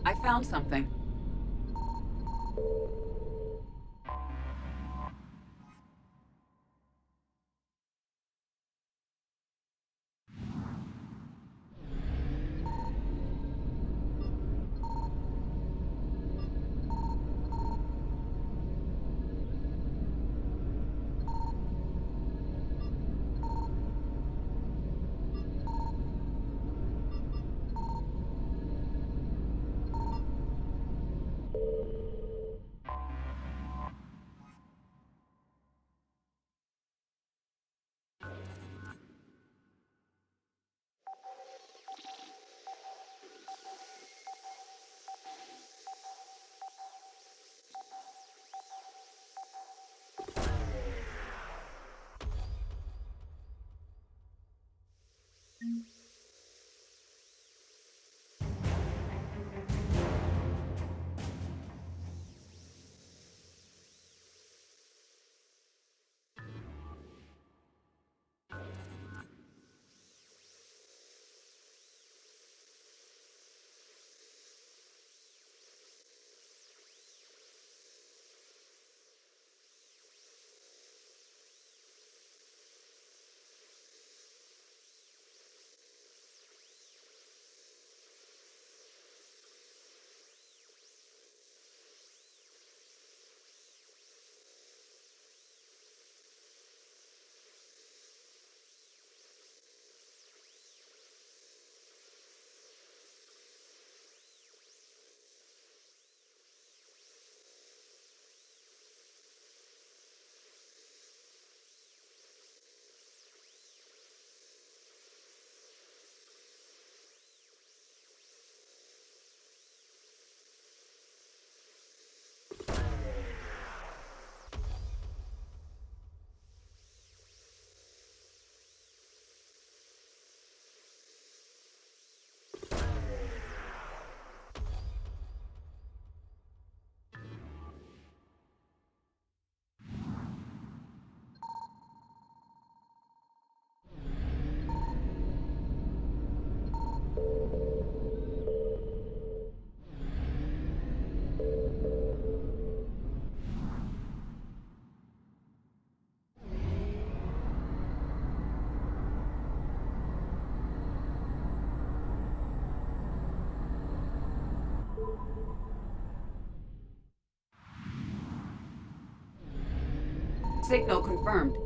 I found something. Signal confirmed.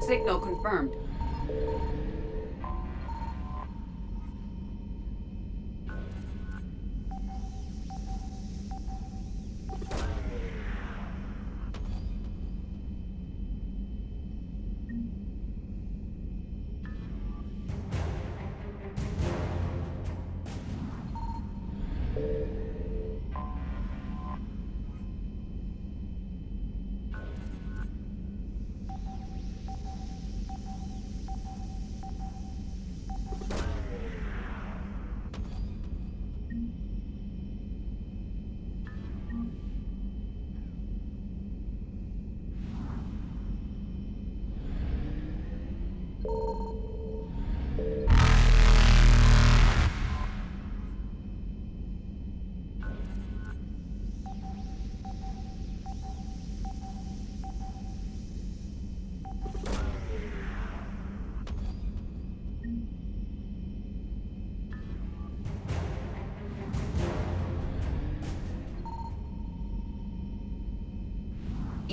Signal confirmed.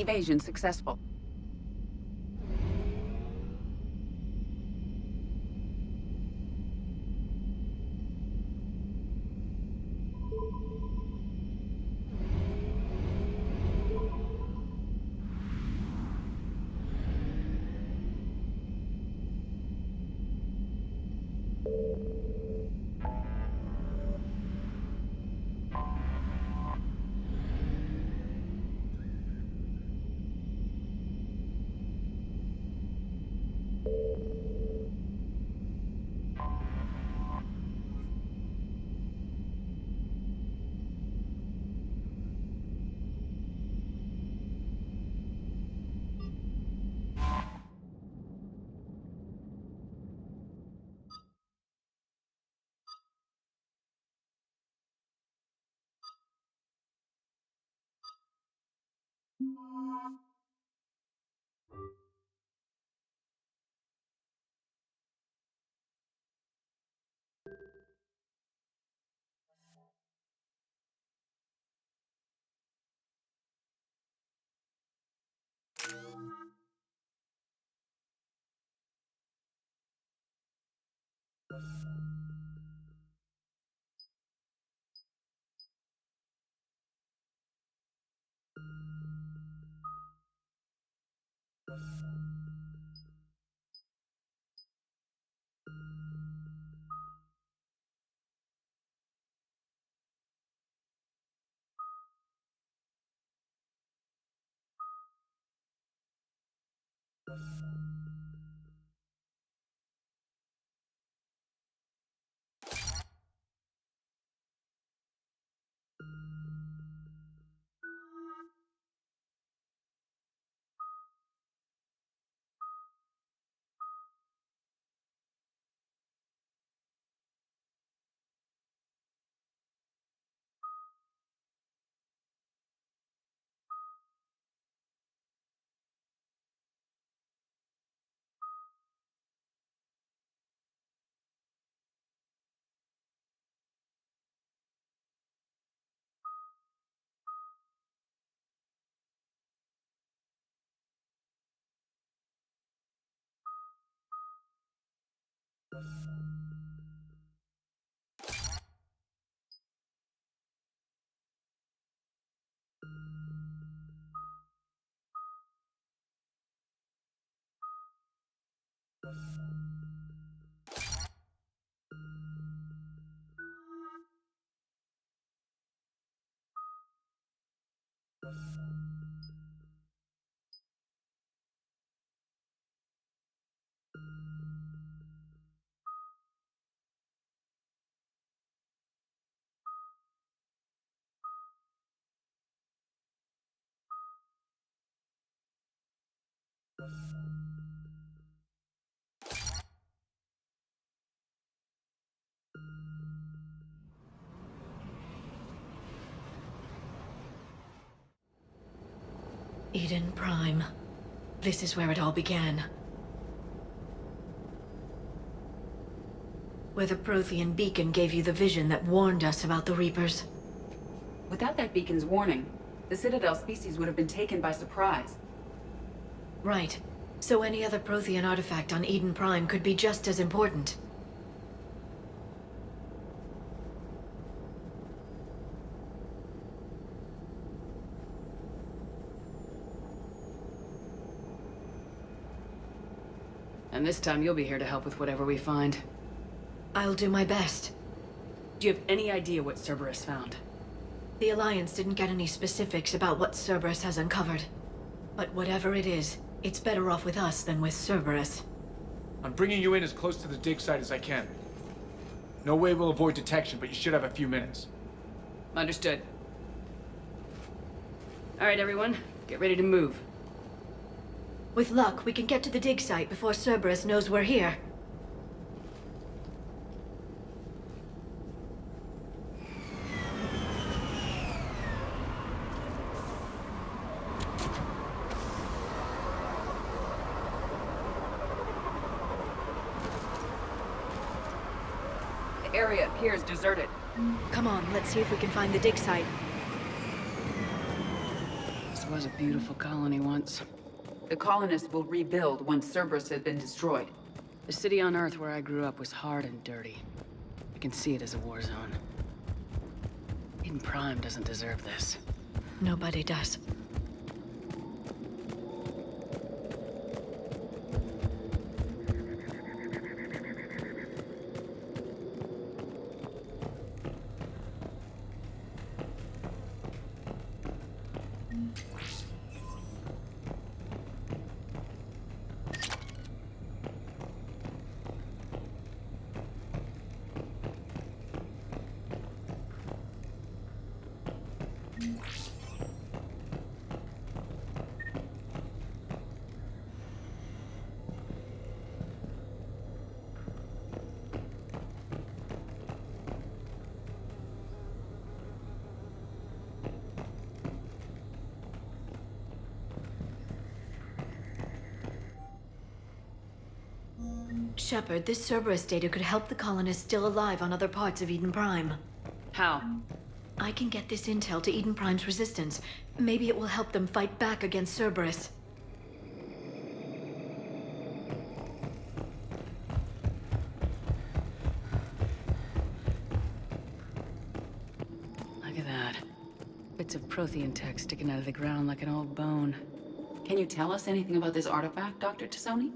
Evasion successful. Eden Prime. This is where it all began. Where the Prothean beacon gave you the vision that warned us about the Reapers. Without that beacon's warning, the Citadel species would have been taken by surprise. Right. So any other Prothean artifact on Eden Prime could be just as important. And this time you'll be here to help with whatever we find. I'll do my best. Do you have any idea what Cerberus found? The Alliance didn't get any specifics about what Cerberus has uncovered. But whatever it is, it's better off with us than with Cerberus. I'm bringing you in as close to the dig site as I can. No way we'll avoid detection, but you should have a few minutes. Understood. All right, everyone. Get ready to move. With luck, we can get to the dig site before Cerberus knows we're here. The area appears deserted. Come on, let's see if we can find the dig site. Some was a beautiful colony once. The colonists will rebuild once Cerberus has been destroyed. The city on Earth where I grew up was hard and dirty. I can see it as a war zone. Eden Prime doesn't deserve this. Nobody does. Shepard, this Cerberus data could help the colonists still alive on other parts of Eden Prime. How? I can get this intel to Eden Prime's resistance. Maybe it will help them fight back against Cerberus. Look at that. Bits of Prothean tech sticking out of the ground like an old bone. Can you tell us anything about this artifact, Dr. Tassoni?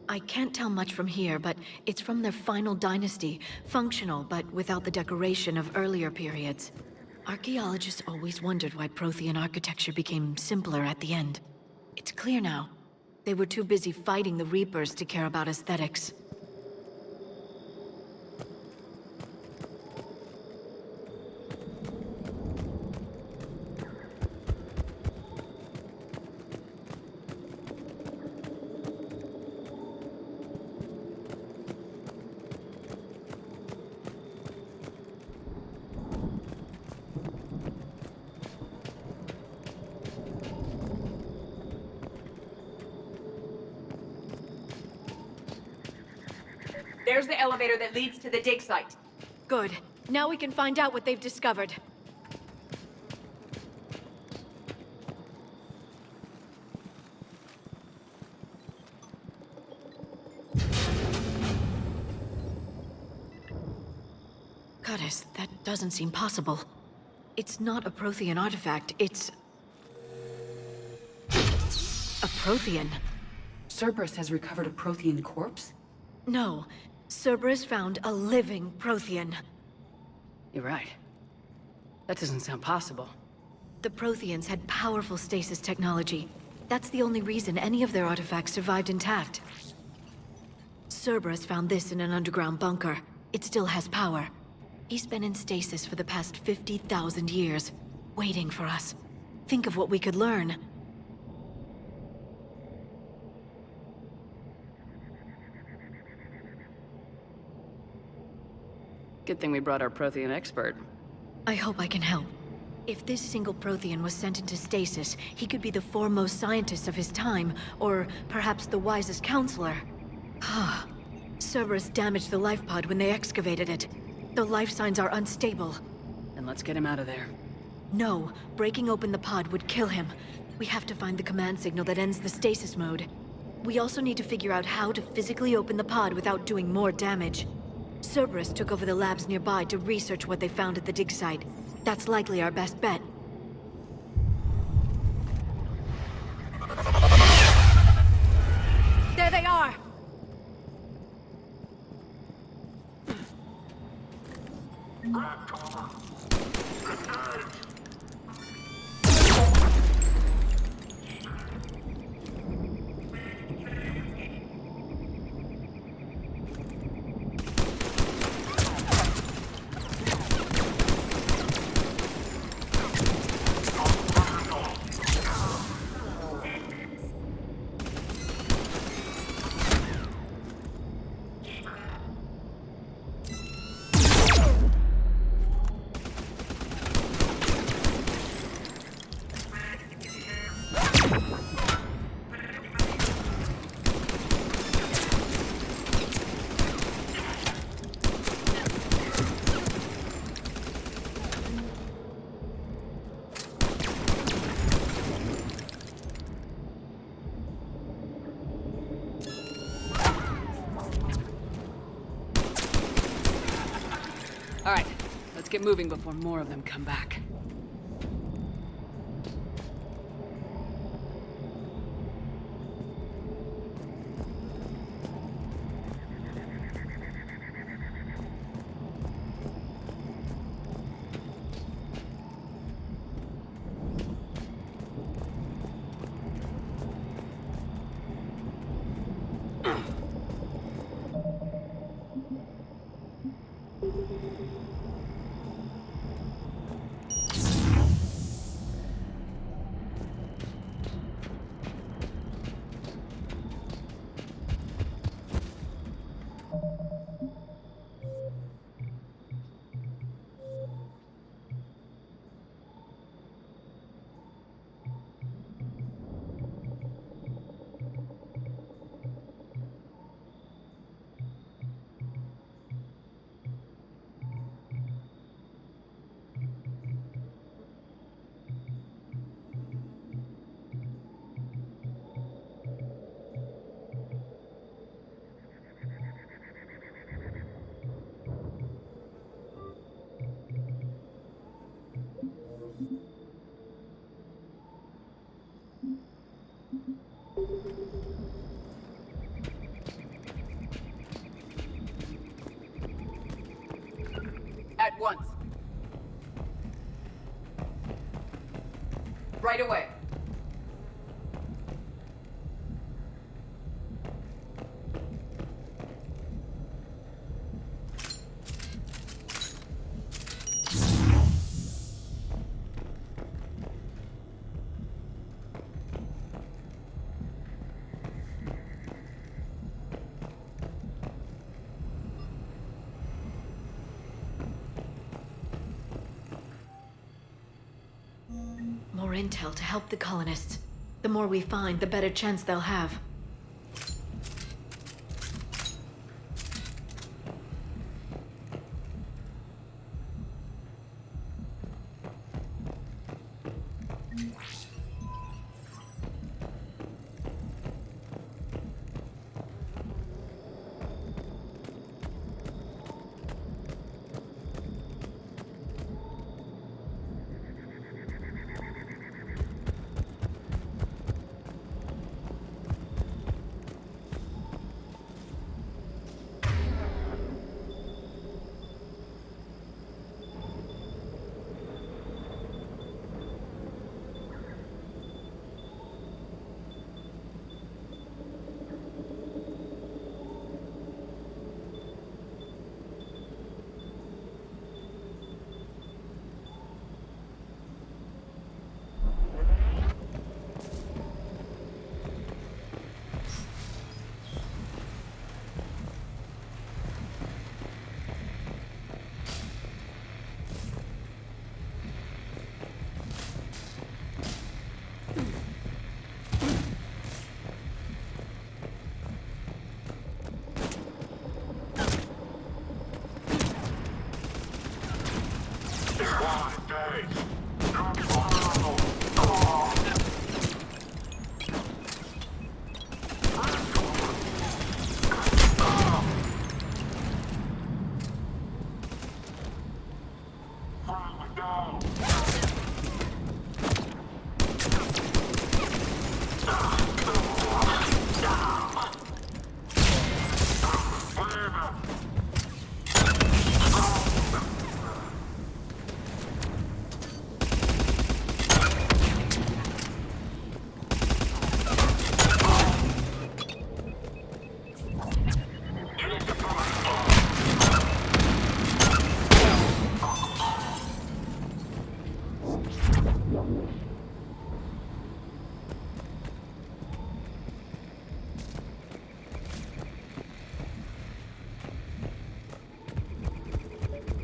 I can't tell much from here, but it's from their final dynasty. Functional, but without the decoration of earlier periods. Archaeologists always wondered why Prothean architecture became simpler at the end. It's clear now. They were too busy fighting the Reapers to care about aesthetics. There's the elevator that leads to the dig site. Good. Now we can find out what they've discovered. Goddess, that doesn't seem possible. It's not a Prothean artifact, it's... a Prothean. Cerberus has recovered a Prothean corpse? No. Cerberus found a living Prothean. You're right. That doesn't sound possible. The Protheans had powerful stasis technology. That's the only reason any of their artifacts survived intact. Cerberus found this in an underground bunker. It still has power. He's been in stasis for the past 50,000 years, waiting for us. Think of what we could learn. Good thing we brought our Prothean expert. I hope I can help. If this single Prothean was sent into stasis, he could be the foremost scientist of his time, or perhaps the wisest counselor. Cerberus damaged the life pod when they excavated it. The life signs are unstable. Then let's get him out of there. No, breaking open the pod would kill him. We have to find the command signal that ends the stasis mode. We also need to figure out how to physically open the pod without doing more damage. Cerberus took over the labs nearby to research what they found at the dig site. That's likely our best bet. There they are! All right, let's get moving before more of them come back. At once. Right away. More intel to help the colonists. The more we find, the better chance they'll have.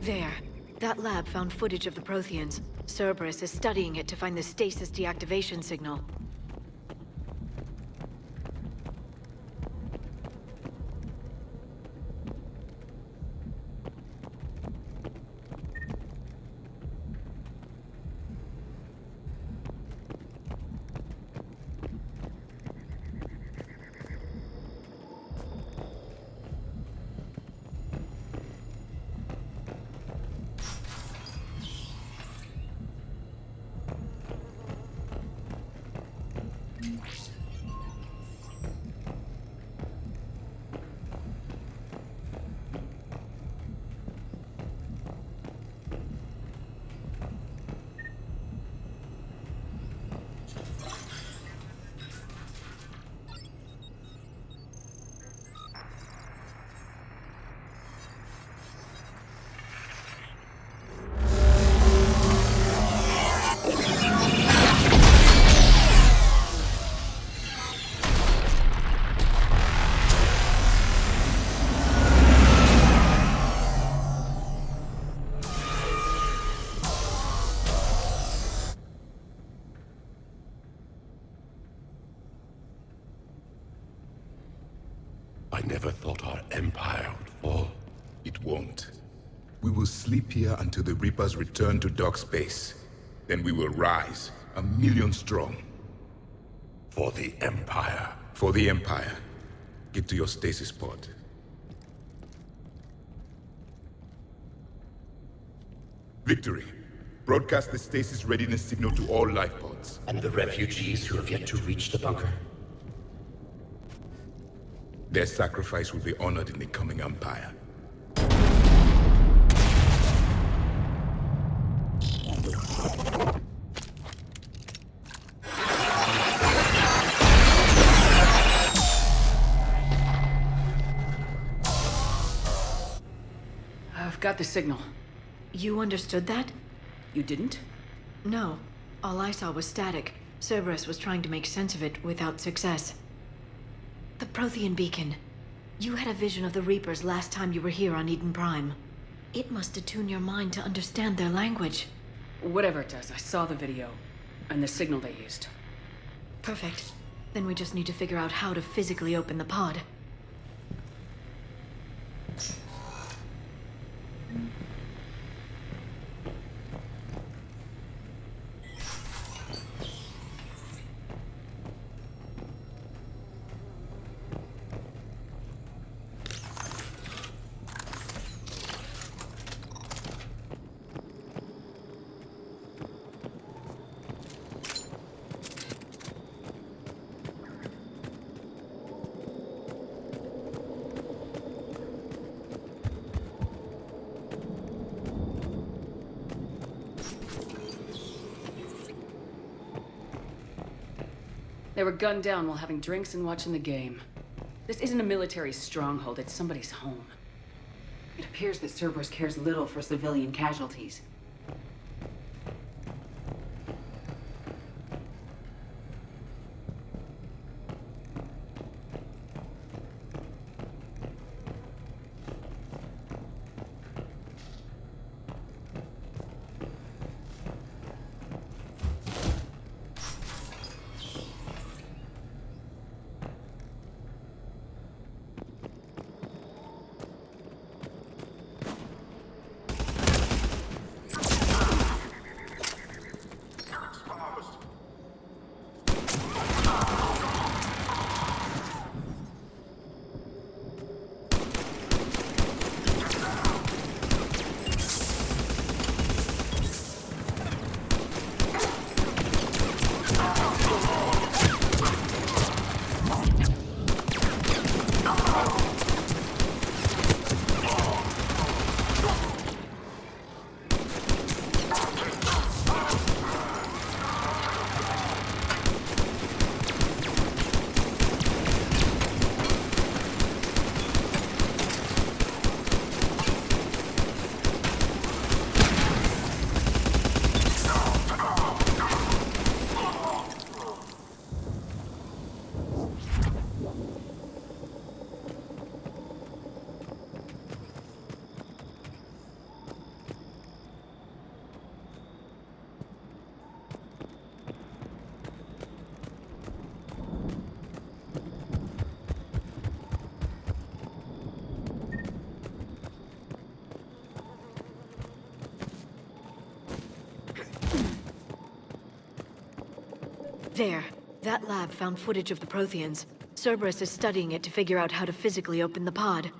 There. That lab found footage of the Protheans. Cerberus is studying it to find the stasis deactivation signal. I never thought our empire would fall. It won't. We will sleep here until the Reapers return to dark space. Then we will rise, 1,000,000 strong. For the empire. For the Empire. Get to your stasis pod. Victory. Broadcast the stasis readiness signal to all life pods. And the refugees who have yet to reach the bunker. Their sacrifice will be honored in the coming Empire. I've got the signal. You understood that? You didn't? No. All I saw was static. Cerberus was trying to make sense of it without success. The Prothean beacon. You had a vision of the Reapers last time you were here on Eden Prime. It must attune your mind to understand their language. Whatever it does, I saw the video. And the signal they used. Perfect. Then we just need to figure out how to physically open the pod. They were gunned down while having drinks and watching the game. This isn't a military stronghold, it's somebody's home. It appears that Cerberus cares little for civilian casualties. There. That lab found footage of the Protheans. Cerberus is studying it to figure out how to physically open the pod.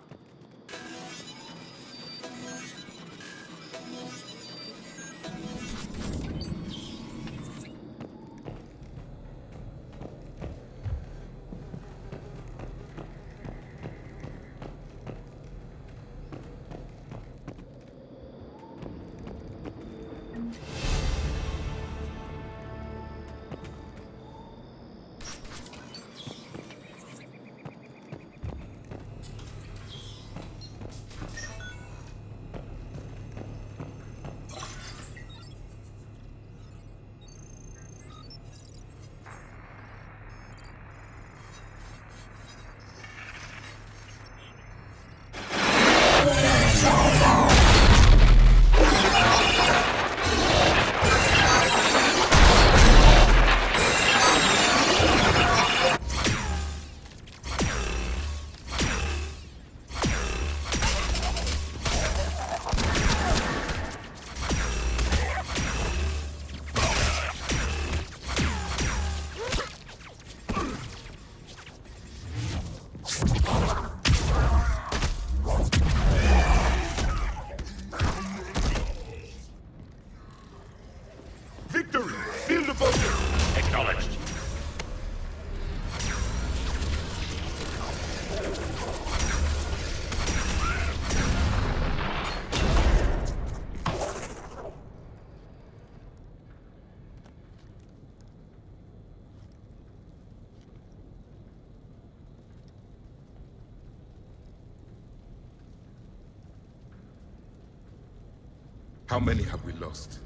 How many have we lost?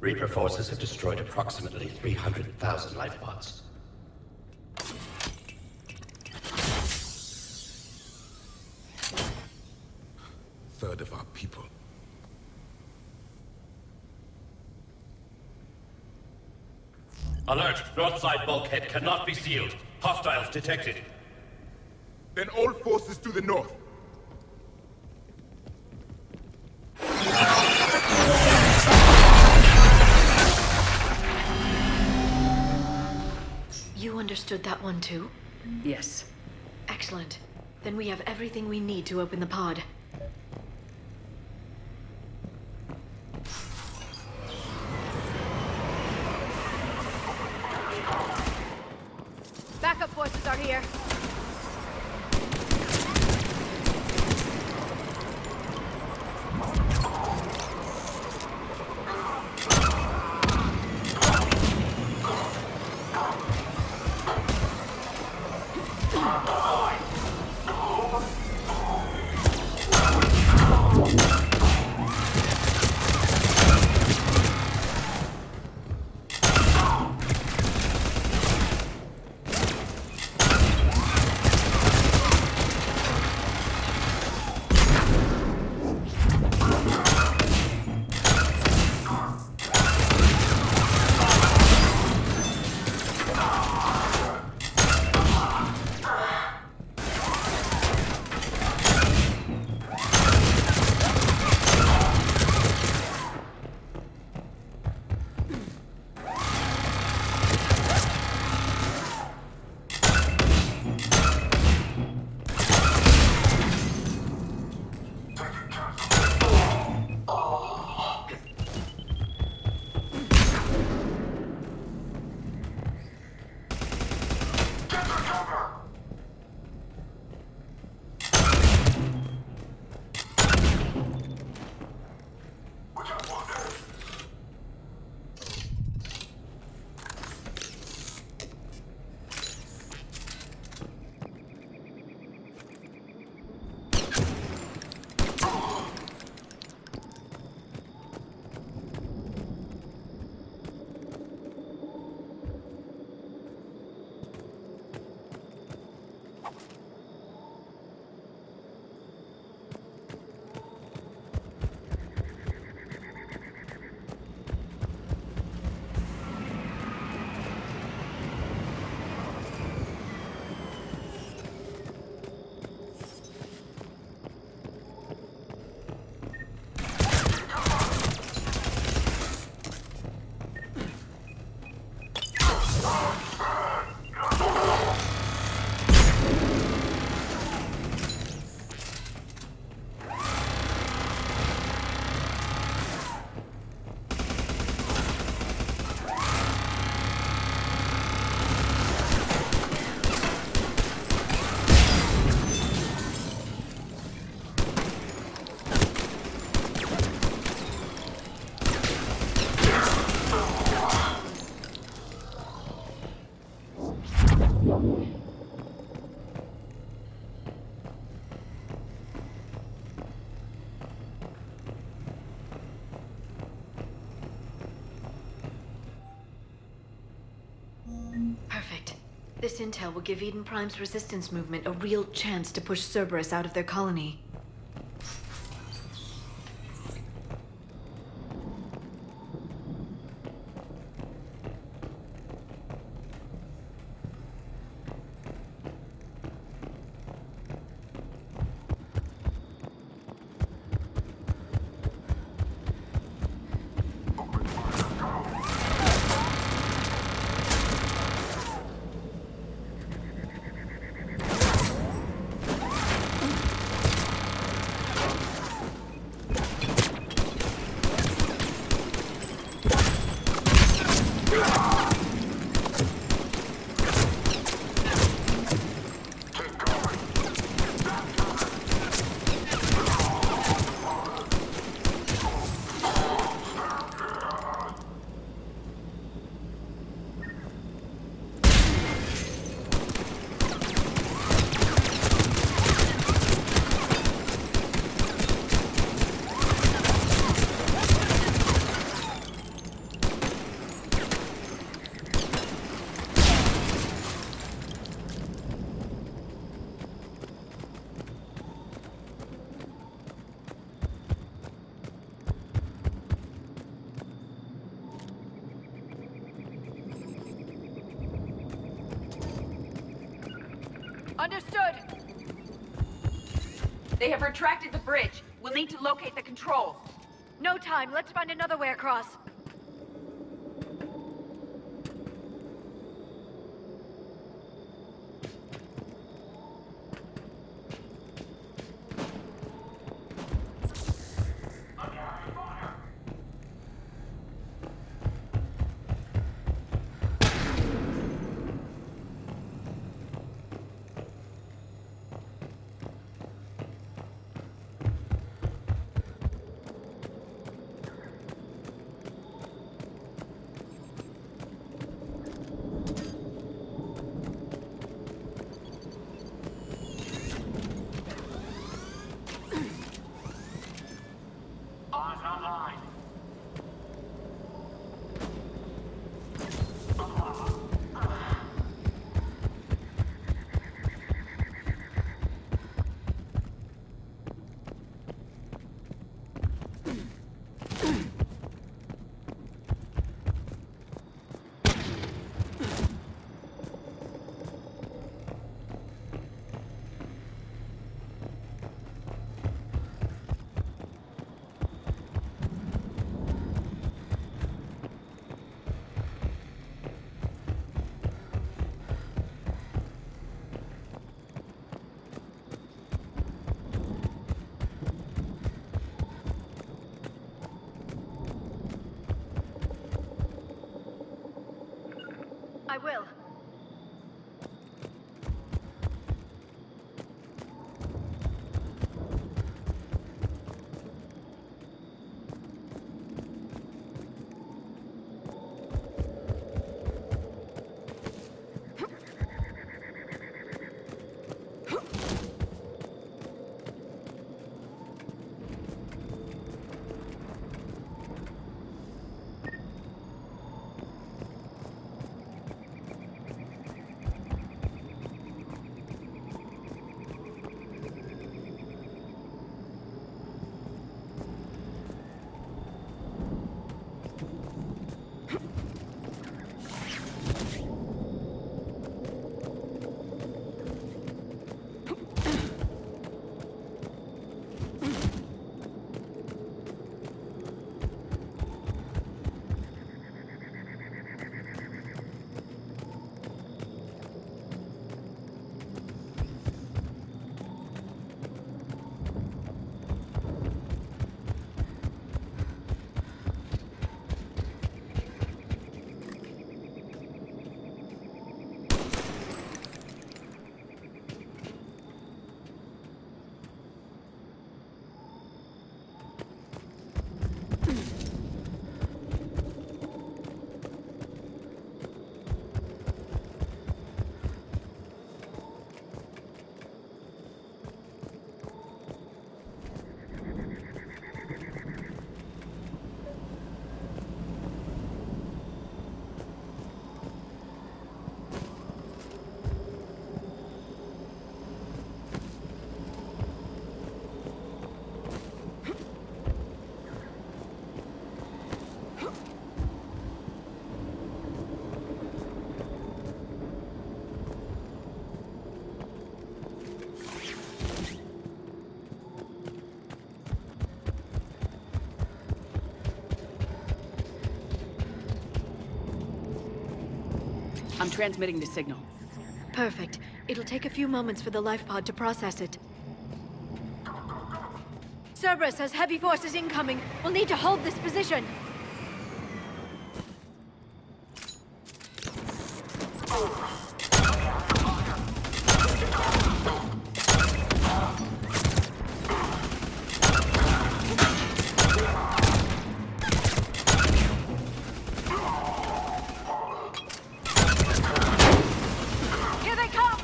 Reaper forces have destroyed approximately 300,000 life pods. Third of our people. Alert! North side bulkhead cannot be sealed. Hostiles detected. Then all forces to the north. You understood that one too? Yes. Excellent. Then we have everything we need to open the pod. Backup forces are here. Perfect. This intel will give Eden Prime's resistance movement a real chance to push Cerberus out of their colony. Understood. They have retracted the bridge. We'll need to locate the controls. No time. Let's find another way across. I will. I'm transmitting the signal. Perfect. It'll take a few moments for the life pod to process it. Cerberus has heavy forces incoming. We'll need to hold this position. Here they come!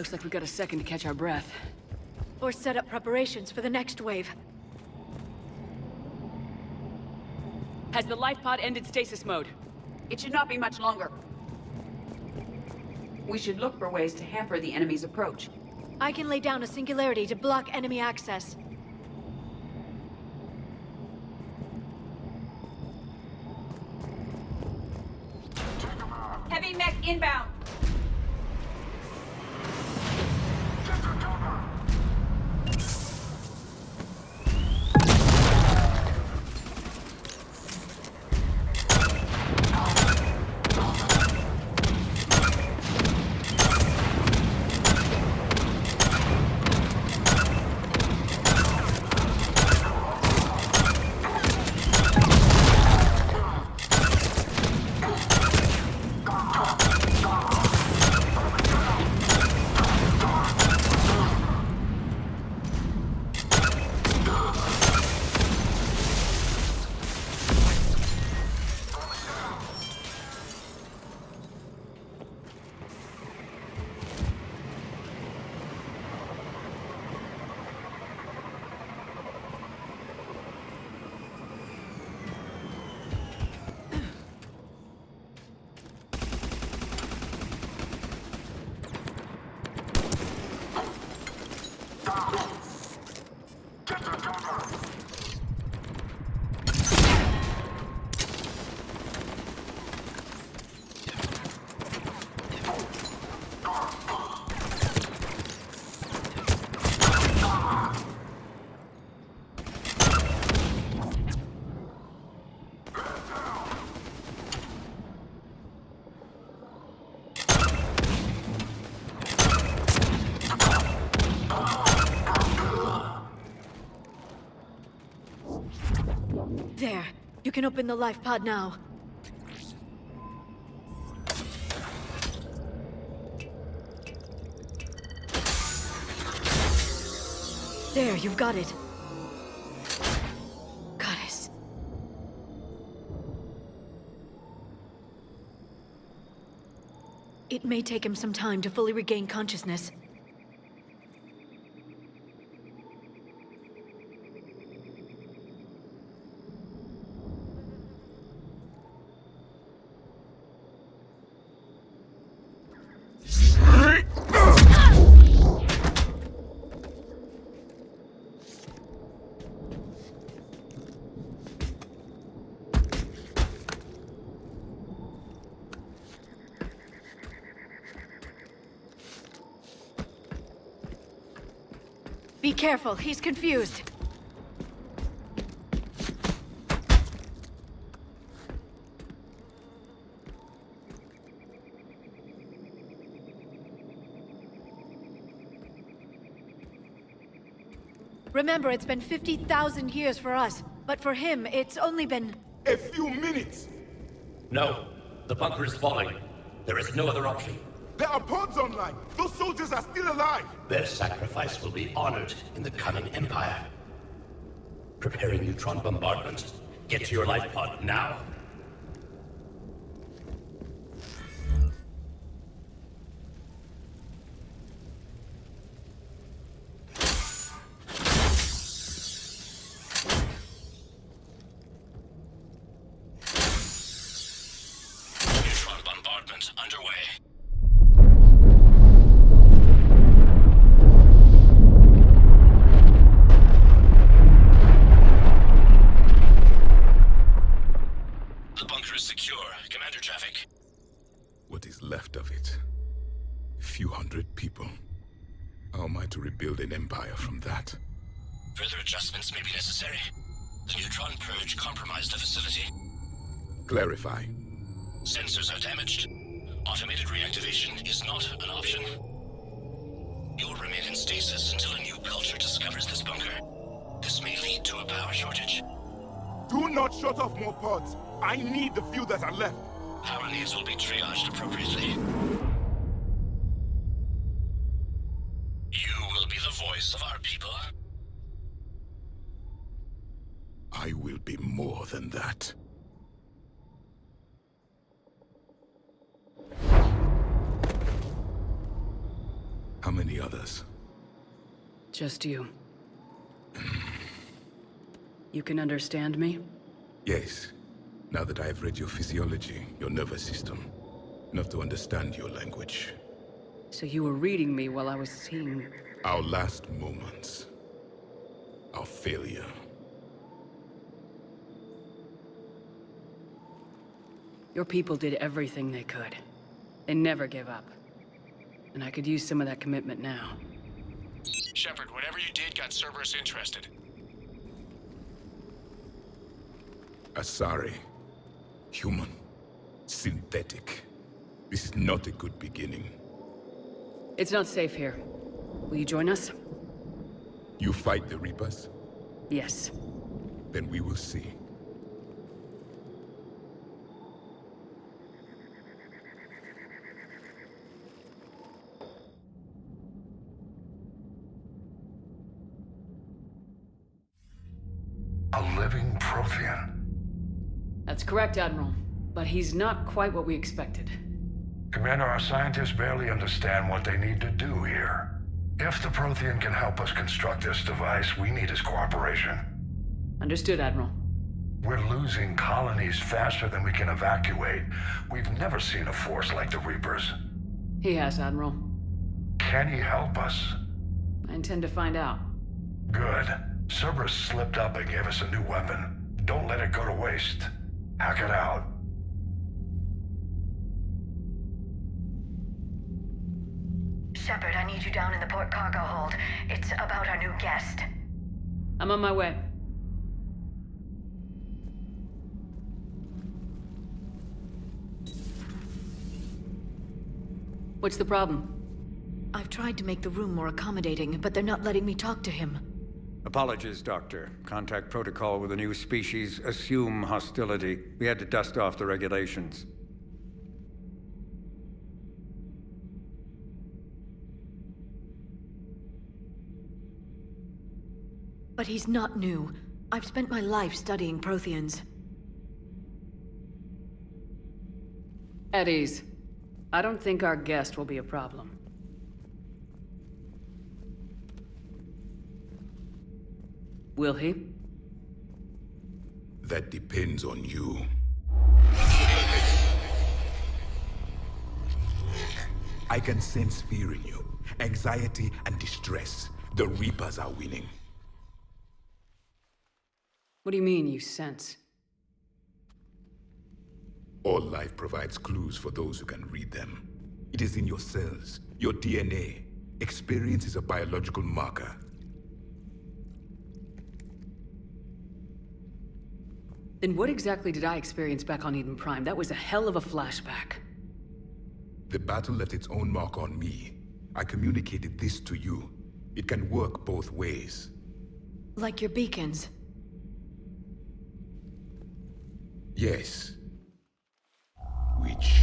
Looks like we got a second to catch our breath. Or set up preparations for the next wave. Has the life pod ended stasis mode? It should not be much longer. We should look for ways to hamper the enemy's approach. I can lay down a singularity to block enemy access. Heavy mech inbound! There. You can open the life pod now. There, you've got it. Goddess. It may take him some time to fully regain consciousness. Be careful, he's confused. Remember, it's been 50,000 years for us, but for him, it's only been... A few minutes! No. The bunker is falling. There is no other option. There are pods online! Those soldiers are still alive! Their sacrifice will be honored in the coming Empire. Preparing neutron bombardment. Get to your life pod now. Neutron bombardment underway. The bunker is secure. Commander traffic. What is left of it? A few hundred people. How am I to rebuild an empire from that? Further adjustments may be necessary. The neutron purge compromised the facility. Clarify. Sensors are damaged. Automated reactivation is not an option. You'll remain in stasis until a new culture discovers this bunker. This may lead to a power shortage. Do not shut off more pods! I need the few that are left! Power needs will be triaged appropriately. You will be the voice of our people. I will be more than that. How many Just you. You can understand me? Yes. Now that I've read your physiology, your nervous system, enough to understand your language. So you were reading me while I was seeing... Our last moments. Our failure. Your people did everything they could. They never gave up. And I could use some of that commitment now. Shepard, whatever you did got Cerberus interested. Asari. Human. Synthetic. This is not a good beginning. It's not safe here. Will you join us? You fight the Reapers? Yes. Then we will see. A living Prothean. That's correct, Admiral. But he's not quite what we expected. Commander, our scientists barely understand what they need to do here. If the Prothean can help us construct this device, we need his cooperation. Understood, Admiral. We're losing colonies faster than we can evacuate. We've never seen a force like the Reapers. He has, Admiral. Can he help us? I intend to find out. Good. Cerberus slipped up and gave us a new weapon. Don't let it go to waste. Hack it out. Shepard, I need you down in the port cargo hold. It's about our new guest. I'm on my way. What's the problem? I've tried to make the room more accommodating, but they're not letting me talk to him. Apologies, Doctor. Contact protocol with a new species. Assume hostility. We had to dust off the regulations. But he's not new. I've spent my life studying Protheans. At ease. I don't think our guest will be a problem. Will he? That depends on you. I can sense fear in you. Anxiety and distress. The Reapers are winning. What do you mean, you sense? All life provides clues for those who can read them. It is in your cells, your DNA. Experience is a biological marker. Then what exactly did I experience back on Eden Prime? That was a hell of a flashback. The battle left its own mark on me. I communicated this to you. It can work both ways. Like your beacons. Yes. Which...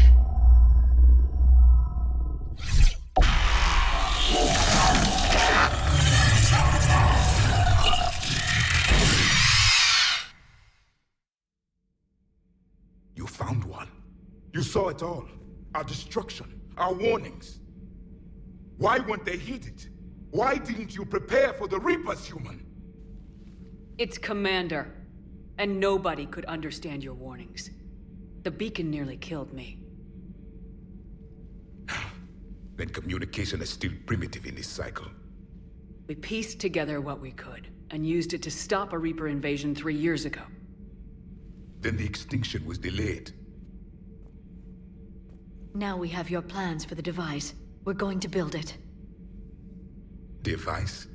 You found one. You saw it all. Our destruction, our warnings. Why weren't they heeded? Why didn't you prepare for the Reapers, human? It's Commander. And nobody could understand your warnings. The beacon nearly killed me. Then communication is still primitive in this cycle. We pieced together what we could, and used it to stop a Reaper invasion 3 years ago. Then the extinction was delayed. Now we have your plans for the device. We're going to build it. Device?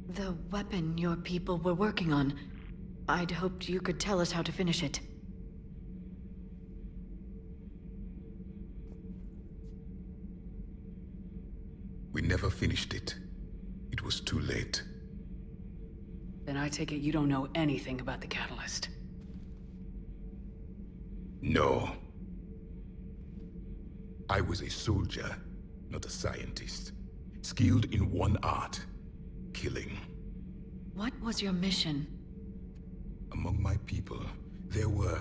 The weapon your people were working on. I'd hoped you could tell us how to finish it. We never finished it. It was too late. Then I take it you don't know anything about the catalyst. No. I was a soldier, not a scientist. Skilled in one art, killing. What was your mission? Among my people, there were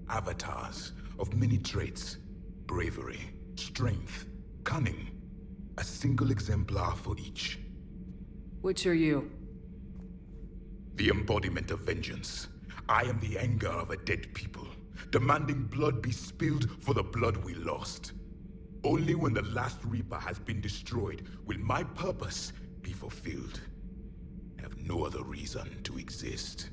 avatars of many traits. Bravery, strength, cunning. A single exemplar for each. Which are you? The embodiment of vengeance. I am the anger of a dead people, demanding blood be spilled for the blood we lost. Only when the last Reaper has been destroyed will my purpose be fulfilled. I have no other reason to exist.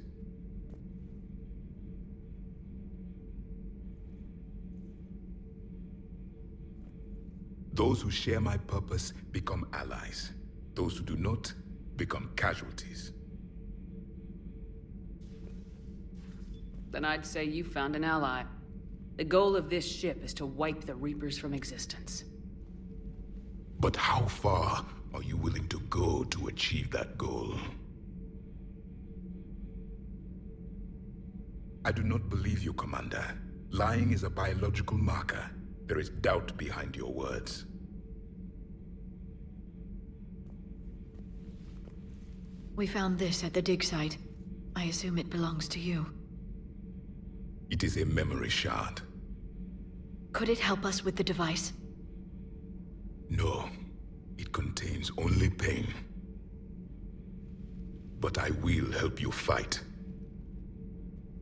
Those who share my purpose become allies. Those who do not become casualties. Then I'd say you found an ally. The goal of this ship is to wipe the Reapers from existence. But how far are you willing to go to achieve that goal? I do not believe you, Commander. Lying is a biological marker. There is doubt behind your words. We found this at the dig site. I assume it belongs to you. It is a memory shard. Could it help us with the device? No, it contains only pain. But I will help you fight.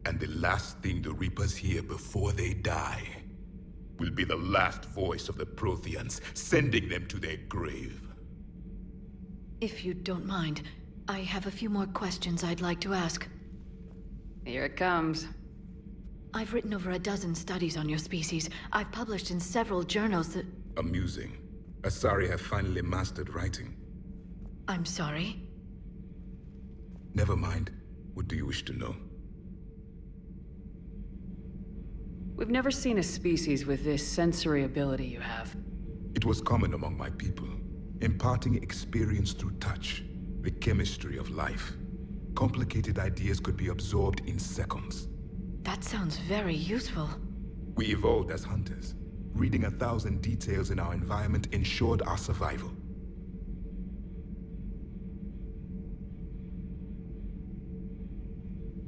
And the last thing the Reapers hear before they die will be the last voice of the Protheans, sending them to their grave. If you don't mind, I have a few more questions I'd like to ask. Here it comes. I've written over a dozen studies on your species. I've published in several journals that... Amusing. Asari have finally mastered writing. I'm sorry? Never mind. What do you wish to know? We've never seen a species with this sensory ability you have. It was common among my people, imparting experience through touch, the chemistry of life. Complicated ideas could be absorbed in seconds. That sounds very useful. We evolved as hunters. Reading 1,000 details in our environment ensured our survival.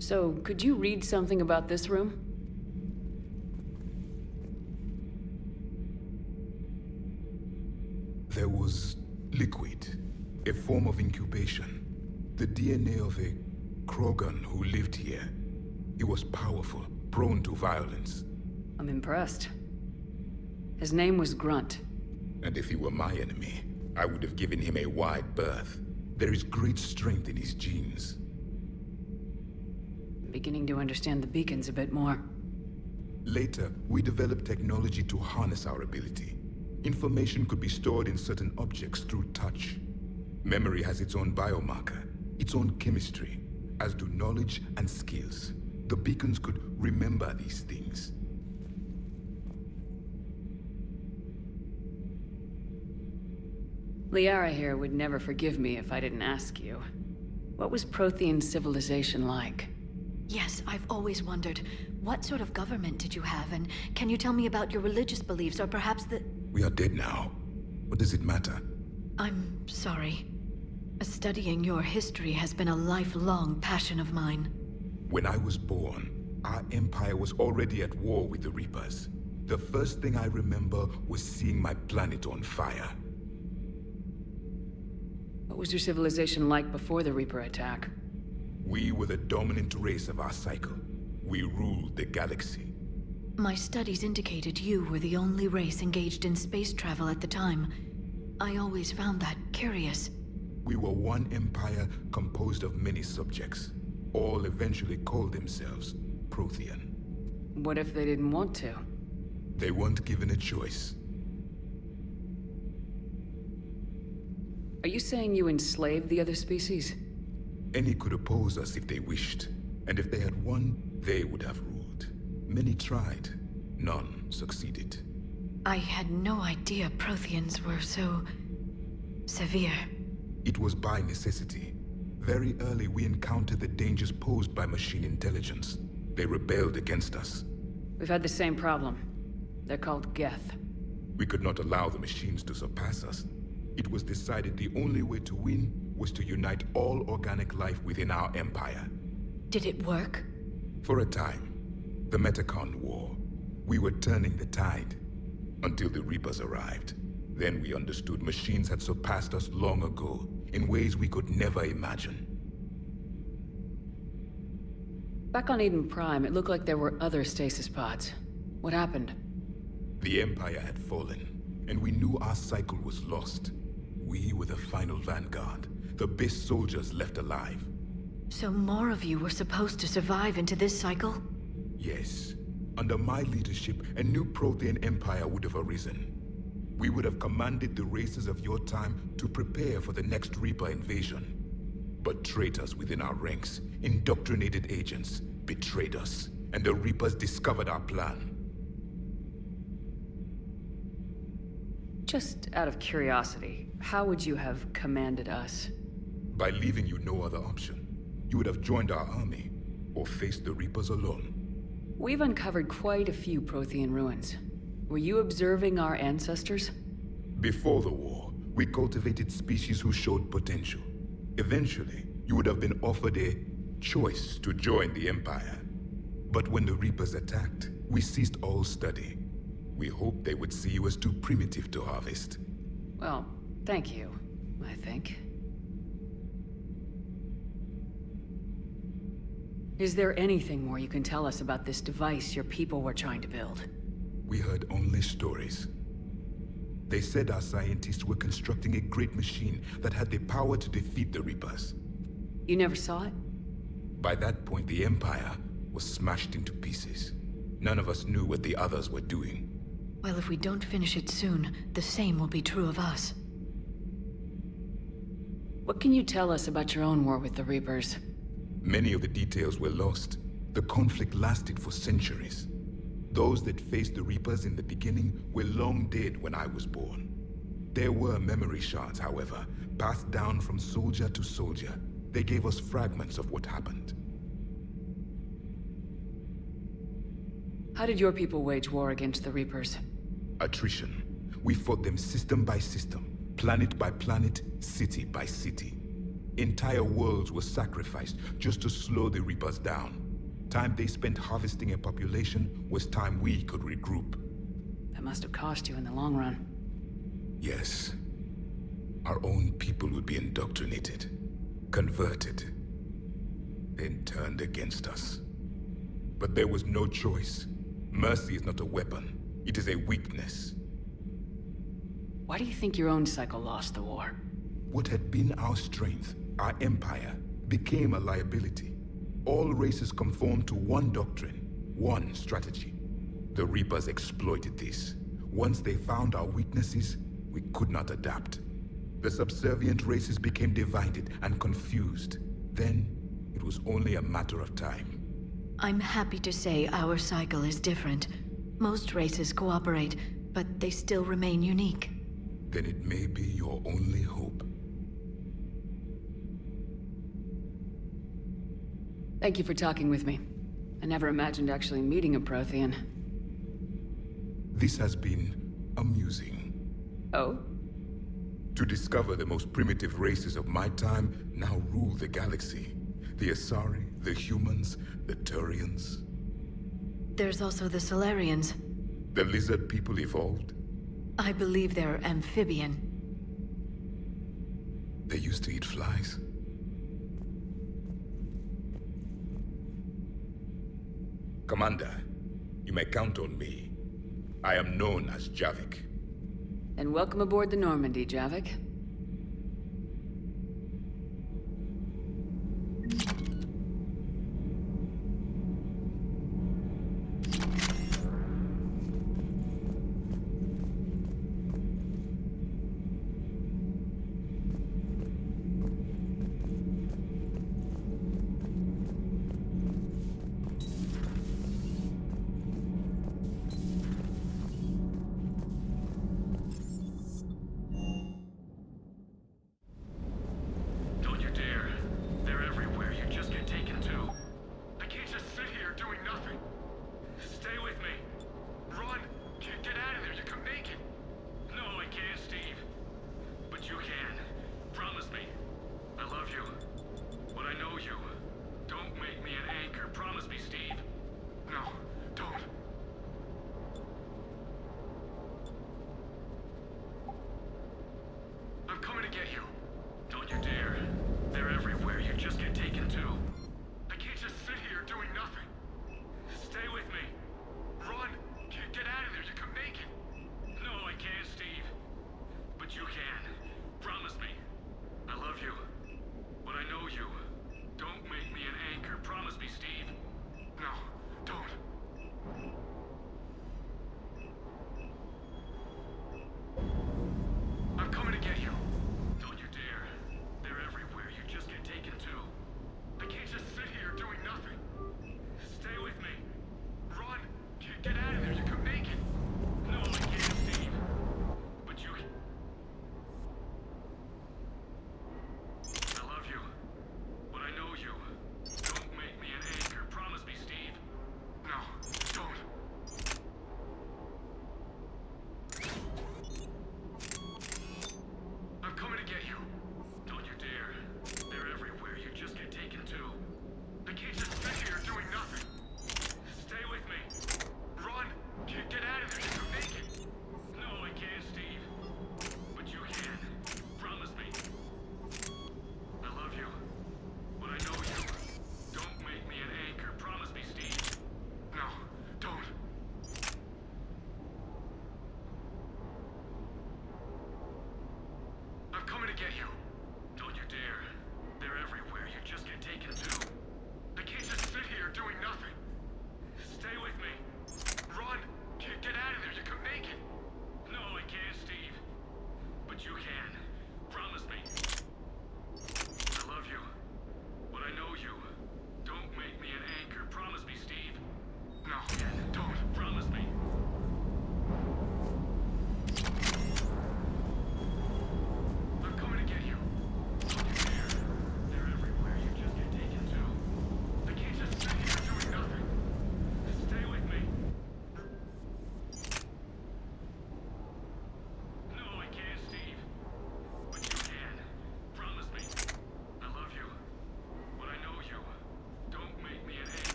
So, could you read something about this room? There was liquid, a form of incubation. The DNA of a Krogan who lived here. He was powerful, prone to violence. I'm impressed. His name was Grunt. And if he were my enemy, I would have given him a wide berth. There is great strength in his genes. I'm beginning to understand the beacons a bit more. Later, we developed technology to harness our ability. Information could be stored in certain objects through touch. Memory has its own biomarker, its own chemistry, as do knowledge and skills. The beacons could remember these things. Liara here would never forgive me if I didn't ask you. What was Prothean civilization like? Yes, I've always wondered, what sort of government did you have, and can you tell me about your religious beliefs, or perhaps the... We are dead now. What does it matter? I'm sorry. Studying your history has been a lifelong passion of mine. When I was born, our empire was already at war with the Reapers. The first thing I remember was seeing my planet on fire. What was your civilization like before the Reaper attack? We were the dominant race of our cycle. We ruled the galaxy. My studies indicated you were the only race engaged in space travel at the time. I always found that curious. We were one empire composed of many subjects. All eventually called themselves Prothean. What if they didn't want to? They weren't given a choice. Are you saying you enslaved the other species? Any could oppose us if they wished. And if they had won, they would have ruled. Many tried. None succeeded. I had no idea Protheans were so... severe. It was by necessity. Very early we encountered the dangers posed by machine intelligence. They rebelled against us. We've had the same problem. They're called Geth. We could not allow the machines to surpass us. It was decided the only way to win was to unite all organic life within our empire. Did it work? For a time. The Metacon War. We were turning the tide. Until the Reapers arrived. Then we understood machines had surpassed us long ago, in ways we could never imagine. Back on Eden Prime, it looked like there were other stasis pods. What happened? The Empire had fallen, and we knew our cycle was lost. We were the final vanguard, the best soldiers left alive. So more of you were supposed to survive into this cycle? Yes. Under my leadership, a new Prothean empire would have arisen. We would have commanded the races of your time to prepare for the next Reaper invasion. But traitors within our ranks, indoctrinated agents, betrayed us, and the Reapers discovered our plan. Just out of curiosity, how would you have commanded us? By leaving you no other option. You would have joined our army, or faced the Reapers alone. We've uncovered quite a few Prothean ruins. Were you observing our ancestors? Before the war, we cultivated species who showed potential. Eventually, you would have been offered a choice to join the Empire. But when the Reapers attacked, we ceased all study. We hoped they would see you as too primitive to harvest. Well, thank you, I think. Is there anything more you can tell us about this device your people were trying to build? We heard only stories. They said our scientists were constructing a great machine that had the power to defeat the Reapers. You never saw it? By that point, the Empire was smashed into pieces. None of us knew what the others were doing. Well, if we don't finish it soon, the same will be true of us. What can you tell us about your own war with the Reapers? Many of the details were lost. The conflict lasted for centuries. Those that faced the Reapers in the beginning were long dead when I was born. There were memory shards, however, passed down from soldier to soldier. They gave us fragments of what happened. How did your people wage war against the Reapers? Attrition. We fought them system by system, planet by planet, city by city. Entire worlds were sacrificed just to slow the Reapers down. Time they spent harvesting a population was time we could regroup. That must have cost you in the long run. Yes. Our own people would be indoctrinated, converted, then turned against us. But there was no choice. Mercy is not a weapon. It is a weakness. Why do you think your own cycle lost the war? What had been our strength, our empire, became a liability. All races conformed to one doctrine, one strategy. The Reapers exploited this. Once they found our weaknesses, we could not adapt. The subservient races became divided and confused. Then, it was only a matter of time. I'm happy to say our cycle is different. Most races cooperate, but they still remain unique. Then it may be your only hope. Thank you for talking with me. I never imagined actually meeting a Prothean. This has been amusing. Oh? To discover the most primitive races of my time now rule the galaxy. The Asari, the humans, the Turians. There's also the Solarians. The lizard people evolved. I believe they're amphibian. They used to eat flies. Commander, you may count on me. I am known as Javik. And welcome aboard the Normandy, Javik. what you do.